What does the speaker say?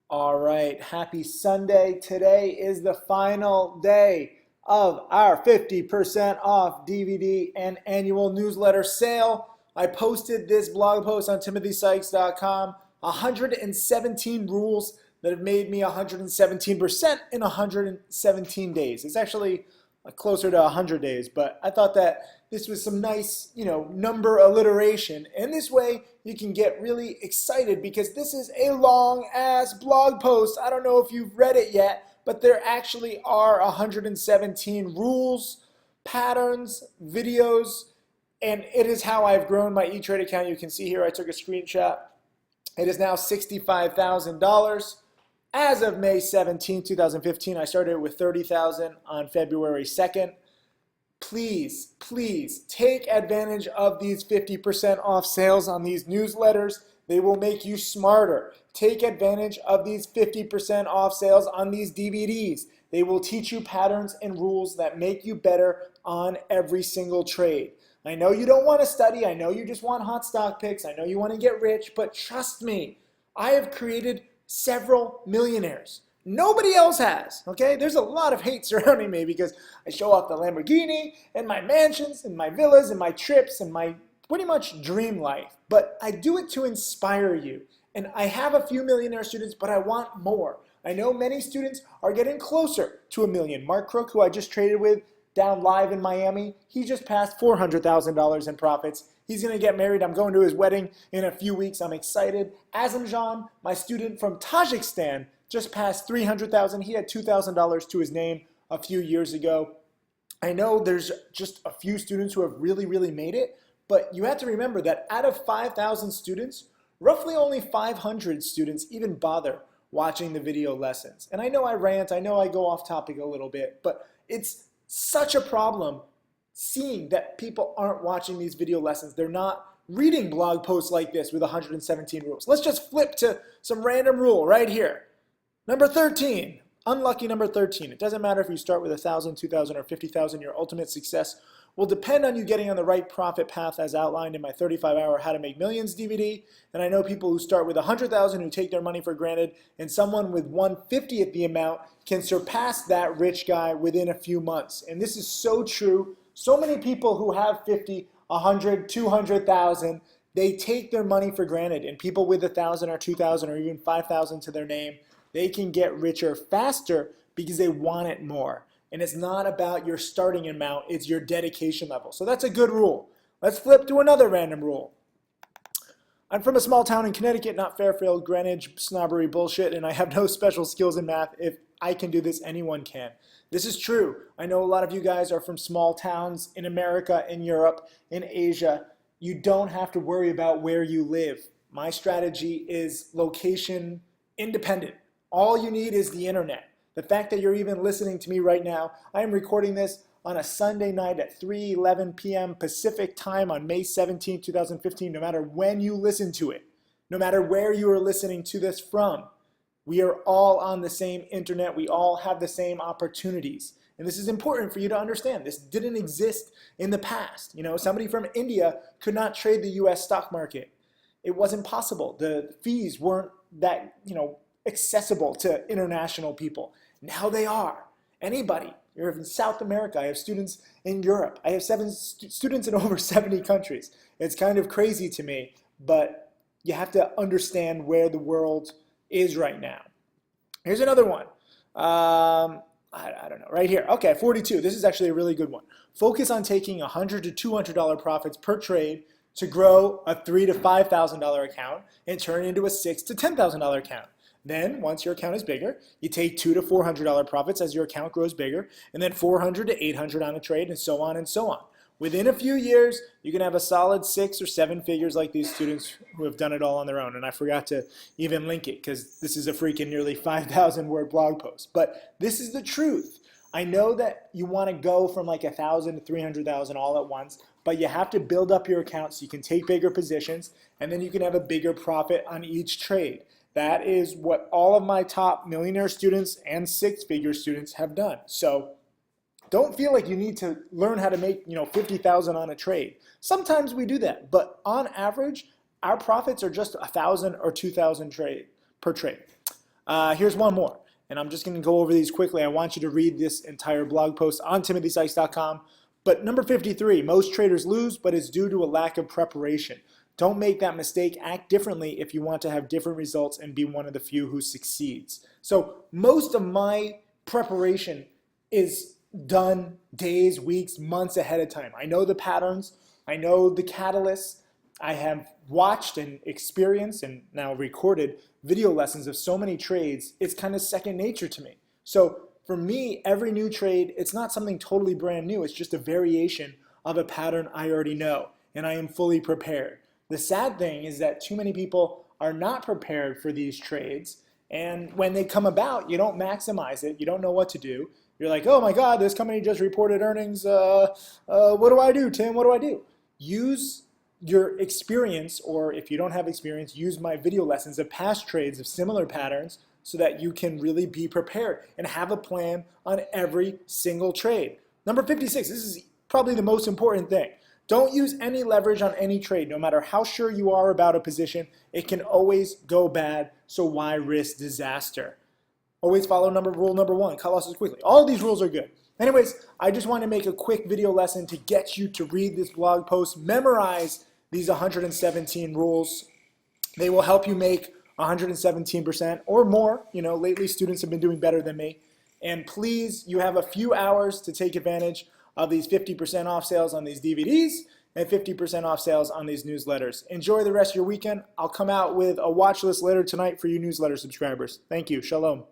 All right, happy Sunday. Today is the final day of our 50% off DVD and annual newsletter sale. I posted this blog post on timothysykes.com, 117 rules that have made me 117% in 117 days. It's actually closer to 100 days, but I thought that this was some nice, number alliteration. And this way you can get really excited because this is a long ass blog post. I don't know if you've read it yet, but there actually are 117 rules, patterns, videos, and it is how I've grown my Etrade account. You can see here I took a screenshot. It is now $65,000. As of May 17, 2015, I started with $30,000 on February 2nd. Please, please take advantage of these 50% off sales on these newsletters. They will make you smarter. Take advantage of these 50% off sales on these DVDs. They will teach you patterns and rules that make you better on every single trade. I know you don't want to study. I know you just want hot stock picks. I know you want to get rich, but trust me, I have created several millionaires. Nobody else has, okay? There's a lot of hate surrounding me because I show off the Lamborghini and my mansions and my villas and my trips and my pretty much dream life. But I do it to inspire you. And I have a few millionaire students, but I want more. I know many students are getting closer to a million. Mark Crook, who I just traded with down live in Miami, he just passed $400,000 in profits. He's going to get married. I'm going to his wedding in a few weeks. I'm excited. Azamjan, my student from Tajikistan, just passed $300,000. He had $2,000 to his name a few years ago. I know there's just a few students who have really made it, but you have to remember that out of 5,000 students, roughly only 500 students even bother watching the video lessons. And I know I rant, I know I go off topic a little bit, but it's such a problem seeing that people aren't watching these video lessons. They're not reading blog posts like this with 117 rules. Let's just flip to some random rule right here. Number 13, unlucky number 13. It doesn't matter if you start with 1,000, 2,000, or 50,000. Your ultimate success will depend on you getting on the right profit path as outlined in my 35-hour How to Make Millions DVD. And I know people who start with 100,000 who take their money for granted, and someone with 1/50th the amount can surpass that rich guy within a few months. And this is so true. So many people who have 50, 100, 200,000, they take their money for granted. And people with 1,000 or 2,000 or even 5,000 to their name, they can get richer faster because they want it more. And it's not about your starting amount, it's your dedication level. So that's a good rule. Let's flip to another random rule. I'm from a small town in Connecticut, not Fairfield, Greenwich, snobbery bullshit, and I have no special skills in math. If I can do this, anyone can. This is true. I know a lot of you guys are from small towns in America, in Europe, in Asia. You don't have to worry about where you live. My strategy is location independent. All you need is the internet. The fact that you're even listening to me right now, I am recording this on a Sunday night at 3:11 p.m. Pacific time on May 17, 2015, no matter when you listen to it, no matter where you are listening to this from. We are all on the same internet. We all have the same opportunities. And this is important for you to understand. This didn't exist in the past. Somebody from India could not trade the US stock market. It wasn't possible. The fees weren't that, accessible to international people. Now they are. Anybody. You're in South America. I have students in Europe. I have students in over 70 countries. It's kind of crazy to me, but you have to understand where the world is right now. Here's another one. I don't know, right here. Okay, 42. This is actually a really good one. Focus on taking $100 to $200 profits per trade to grow a $3,000 to $5,000 account and turn it into a $6,000 to $10,000 account. Then, once your account is bigger, you take $200 to $400 profits as your account grows bigger, and then $400 to $800 on a trade, and so on and so on. Within a few years, you can have a solid 6 or 7 figures like these students who have done it all on their own. And I forgot to even link it because this is a freaking nearly 5,000 word blog post. But this is the truth. I know that you want to go from like 1,000 to 300,000 all at once, but you have to build up your account so you can take bigger positions, and then you can have a bigger profit on each trade. That is what all of my top millionaire students and 6-figure students have done. So don't feel like you need to learn how to make 50,000 on a trade. Sometimes we do that, but on average, our profits are just 1,000 or 2,000 per trade. Here's one more, and I'm just going to go over these quickly. I want you to read this entire blog post on timothysykes.com. But number 53, most traders lose, but it's due to a lack of preparation. Don't make that mistake. Act differently if you want to have different results and be one of the few who succeeds. So most of my preparation is done days, weeks, months ahead of time. I know the patterns. I know the catalysts. I have watched and experienced and now recorded video lessons of so many trades. It's kind of second nature to me. So for me, every new trade, it's not something totally brand new. It's just a variation of a pattern I already know, and I am fully prepared. The sad thing is that too many people are not prepared for these trades, and when they come about, you don't maximize it. You don't know what to do. You're like, oh my God, this company just reported earnings. What do I do, Tim? What do I do? Use your experience, or if you don't have experience, use my video lessons of past trades of similar patterns so that you can really be prepared and have a plan on every single trade. Number 56, this is probably the most important thing. Don't use any leverage on any trade. No matter how sure you are about a position, it can always go bad, so why risk disaster? Always follow rule number 1, cut losses quickly. All of these rules are good. Anyways, I just want to make a quick video lesson to get you to read this blog post, memorize these 117 rules. They will help you make 117% or more. You know, lately students have been doing better than me. And please, you have a few hours to take advantage of these 50% off sales on these DVDs and 50% off sales on these newsletters. Enjoy the rest of your weekend. I'll come out with a watch list later tonight for you newsletter subscribers. Thank you. Shalom.